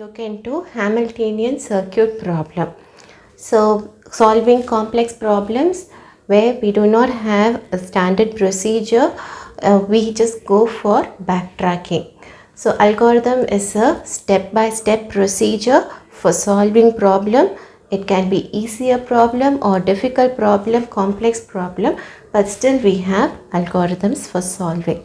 look into Hamiltonian circuit problem. So solving complex problems where we do not have a standard procedure, we just go for backtracking. So algorithm is a step-by-step procedure for solving problem. It can be easier problem or difficult problem, complex problem, but still we have algorithms for solving.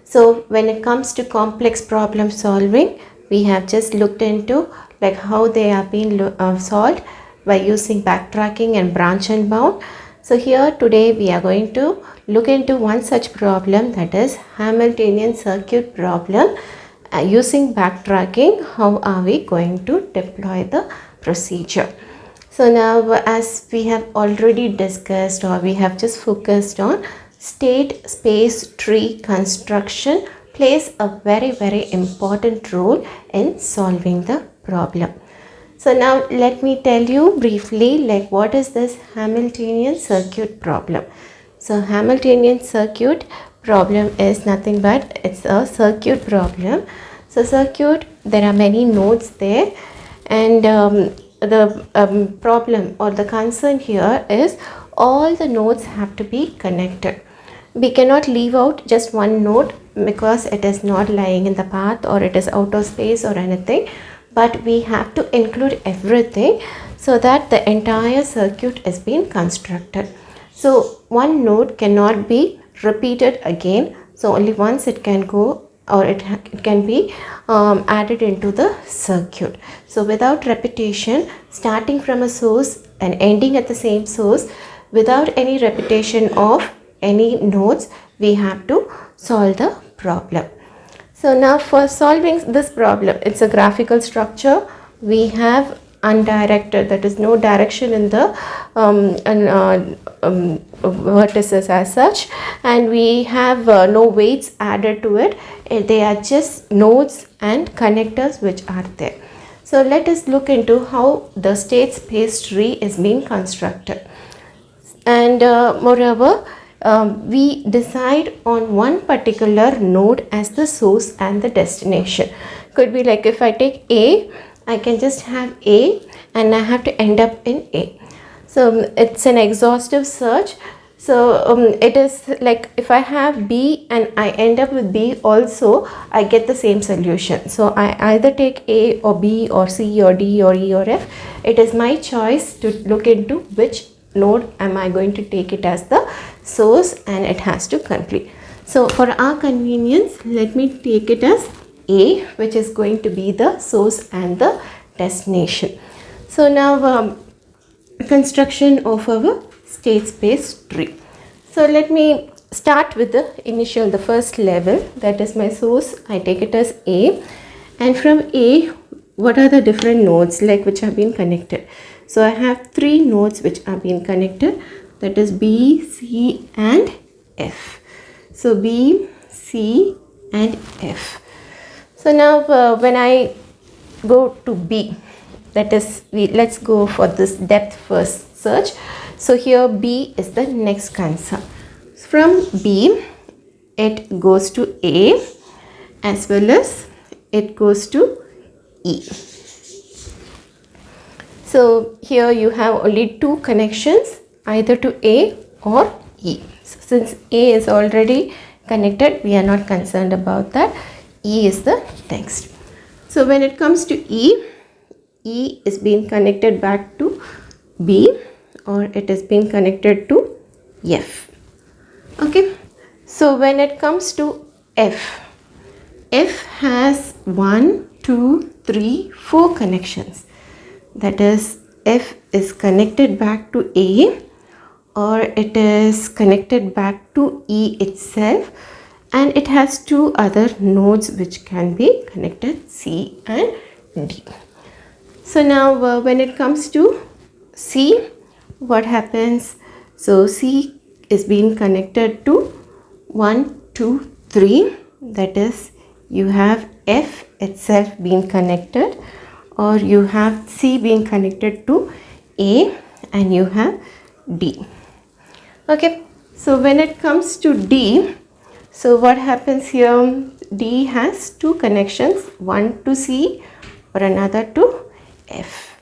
So when it comes to complex problem solving, we have just looked into like how they are being solved by using backtracking and branch and bound. So here today we are going to look into one such problem, that is Hamiltonian circuit problem. Using backtracking, how are we going to deploy the procedure? So now, as we have already discussed, or we have just focused on, state space tree construction plays a very important role in solving the problem. So now let me tell you briefly like what is this Hamiltonian circuit problem. So Hamiltonian circuit problem is nothing but it's a circuit problem. So circuit, there are many nodes there, and the problem or the concern here is all the nodes have to be connected. We cannot leave out just one node because it is not lying in the path or it is out of space or anything, but we have to include everything so that the entire circuit is being constructed. So one node cannot be repeated again, so only once it can go, or it can be added into the circuit. So without repetition, starting from a source and ending at the same source, without any repetition of any nodes, we have to solve the problem. So now for solving this problem, it's a graphical structure. We have undirected, that is no direction in the vertices as such, and we have no weights added to it. They are just nodes and connectors which are there. So let us look into how the state space tree is being constructed. And moreover, we decide on one particular node as the source and the destination. Could be like if I take A, I can just have A and I have to end up in A. So it's an exhaustive search. So it is like if I have B and I end up with B also, I get the same solution. So I either take A or B or C or D or E or F. It is my choice to look into which node am I going to take it as the source, and it has to complete. So for our convenience, let me take it as A, which is going to be the source and the destination. So now construction of our state space tree. So let me start with the first level, that is my source. I take it as A, and from A, what are the different nodes like which have been connected? So I have three nodes which are being connected, that is B, C and F. So B, C and F. So now when I go to B, that is, let's go for this depth first search. So here B is the next concern. From B, it goes to A as well as it goes to E. So here you have only two connections, either to A or E. So since A is already connected, we are not concerned about that. E is the next. So when it comes to E, E is being connected back to B, or it is being connected to F. Okay. So when it comes to F, F has 1, 2, 3, 4 connections. That is, F is connected back to A, or it is connected back to E itself, and it has two other nodes which can be connected, C and D. So now when it comes to C, what happens? So C is being connected to 1, 2, 3, that is, you have F itself being connected, or you have C being connected to A, and you have D. Okay, so when it comes to D, so what happens here? D has two connections, one to C, or another to F.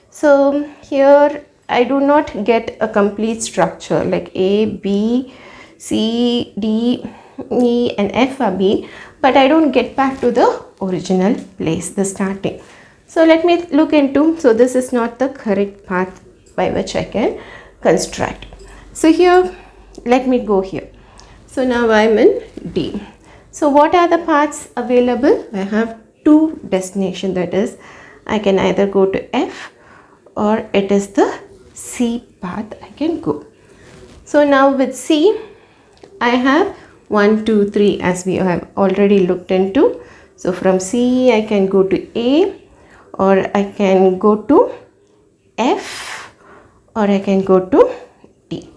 So here I do not get a complete structure like A, B, C, D, E and F are B, but I don't get back to the original place, the starting. So let me look into, so this is not the correct path by which I can construct. So here, let me go here. So now I'm in D. So what are the paths available? I have two destinations, that is, I can either go to F or it is the C path I can go. So now with C, I have 1, 2, 3 as we have already looked into. So from C, I can go to A, or I can go to F, or I can go to D.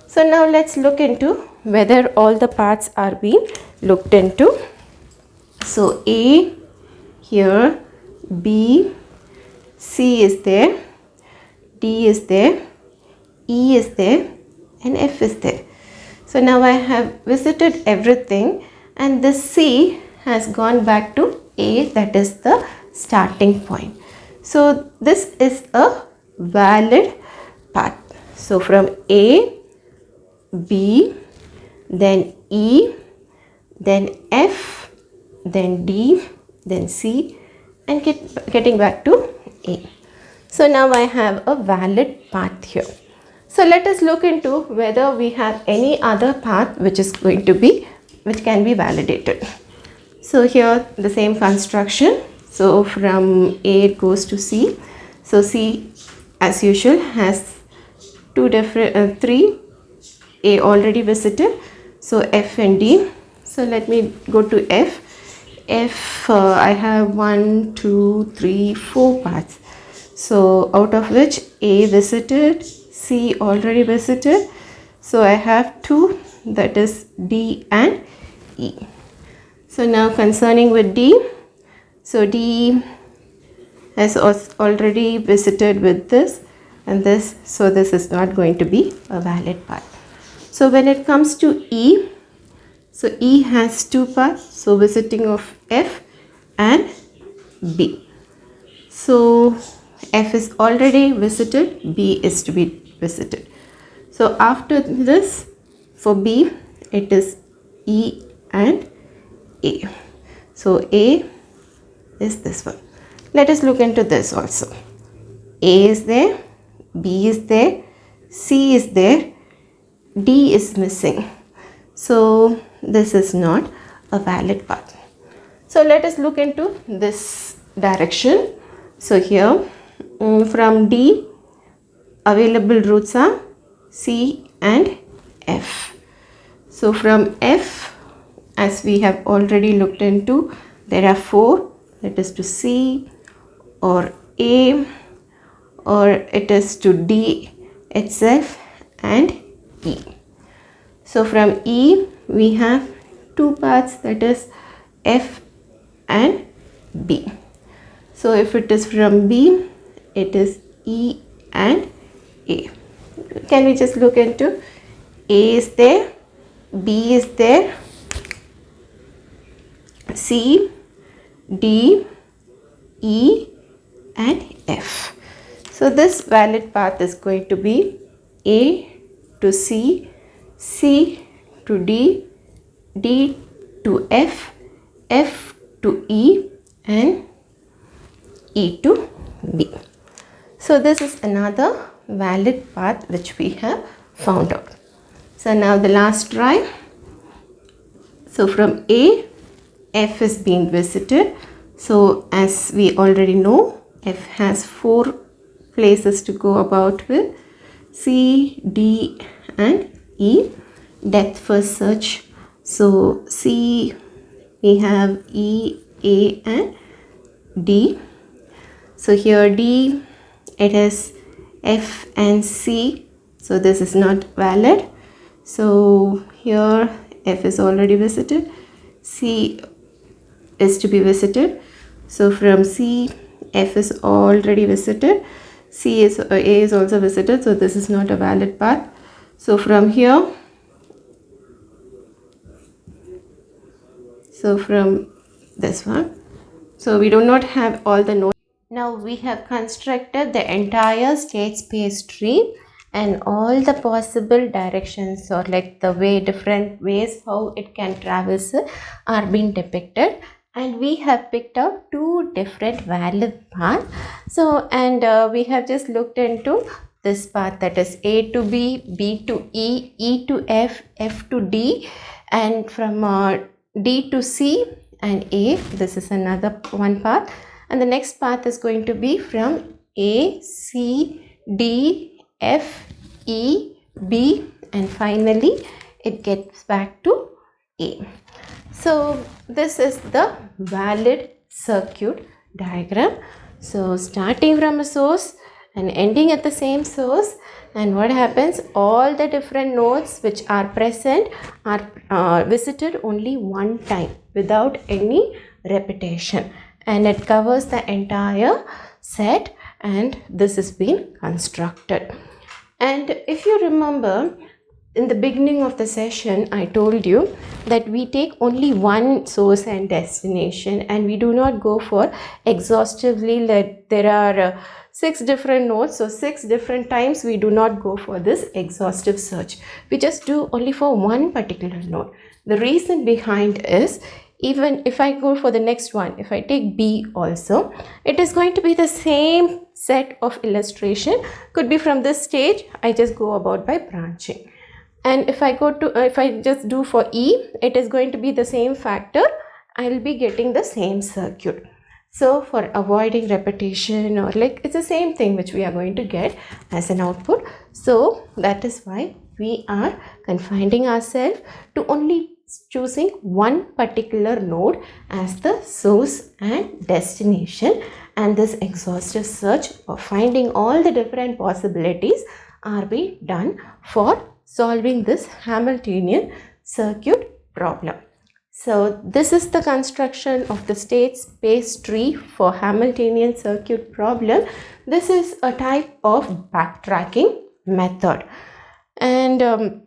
So now let's look into whether all the paths are being looked into. So A here, B, C is there, D is there, E is there and F is there. So now I have visited everything and this C has gone back to A, that is the starting point. So this is a valid path. So from A, B, then E, then F, then D, then C and getting back to A. So now I have a valid path here. So let us look into whether we have any other path which can be validated. So here the same construction. So from A it goes to C. So C as usual has three. A already visited. So F and D. So let me go to F. I have 1, 2, 3, 4 paths. So out of which A visited, C already visited. So I have 2, that is D and E. So now concerning with D, so D has already visited with this and this, so this is not going to be a valid path. So when it comes to E, so E has 2 paths, so visiting of F and B. So F is already visited, B is to be visited. So after this, for B, it is E and A. So A is this one. Let us look into this also. A is there, B is there, C is there, D is missing. So this is not a valid path. So let us look into this direction. So here from D, available routes are C and F. So from F, as we have already looked into, there are 4, that is to C or A, or it is to D itself and E. So from E we have 2 paths, that is F and B. So if it is from B, it is E and A. Can we just look into A is there, B is there, C, D, E and F. So this valid path is going to be A to C, C to D, D to F, F to E and E to B. So this is another valid path which we have found out. So now the last try. So from A, F is being visited. So as we already know, F has 4 places to go about with, C, D and E. Depth first search. So C, we have E, A and D. So here D, it is F and C. So this is not valid. So here F is already visited. C is to be visited. So from C, F is already visited. A is also visited. So this is not a valid path. So from here, so from this one, So we do not have all the nodes. Now we have constructed the entire state space tree and all the possible directions, or like the way, different ways how it can traverse are being depicted, and we have picked out two different valid paths. So and we have just looked into this path, that is A to B, B to E, E to F, F to D, and from D to C and A. This is another one path, and the next path is going to be from A, C, D, F, E, B, and finally it gets back to A. So this is the valid circuit diagram. So starting from a source and ending at the same source, and what happens, all the different nodes which are present are visited only one time without any repetition, and it covers the entire set, and this is being constructed. And if you remember, in the beginning of the session I told you that we take only one source and destination, and we do not go for exhaustively, like there are 6 different nodes, so 6 different times we do not go for this exhaustive search. We just do only for one particular node. The reason behind is, even if I go for the next one, if I take B also, it is going to be the same set of illustration. Could be from this stage, I just go about by branching. And if I just do for E, it is going to be the same factor. I will be getting the same circuit. So for avoiding repetition, or like it's the same thing which we are going to get as an output. So that is why we are confining ourselves to only choosing one particular node as the source and destination, and this exhaustive search of finding all the different possibilities are being done for solving this Hamiltonian circuit problem. So this is the construction of the state space tree for Hamiltonian circuit problem. This is a type of backtracking method, and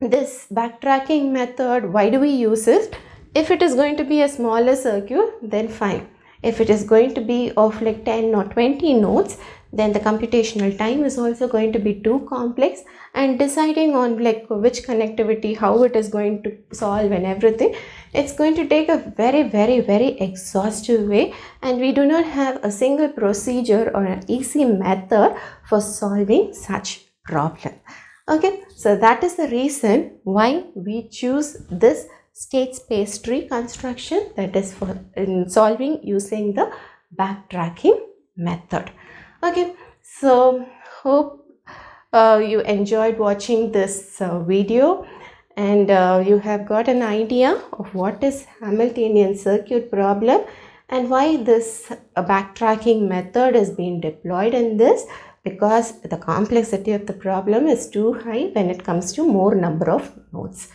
this backtracking method, why do we use it? If it is going to be a smaller circuit, then fine. If it is going to be of like 10 or 20 nodes, then the computational time is also going to be too complex, and deciding on like which connectivity, how it is going to solve and everything, it's going to take a very exhaustive way, and we do not have a single procedure or an easy method for solving such problem. Okay, so that is the reason why we choose this state space tree construction, that is for in solving using the backtracking method. Okay, so hope you enjoyed watching this video, and you have got an idea of what is Hamiltonian circuit problem and why this backtracking method is being deployed in this, because the complexity of the problem is too high when it comes to more number of nodes.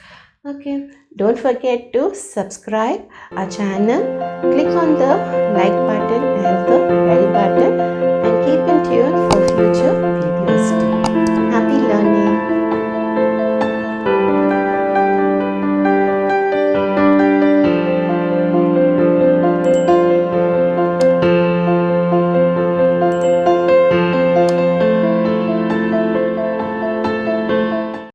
Okay, don't forget to subscribe our channel, click on the like button and the bell button, and keep in tune for future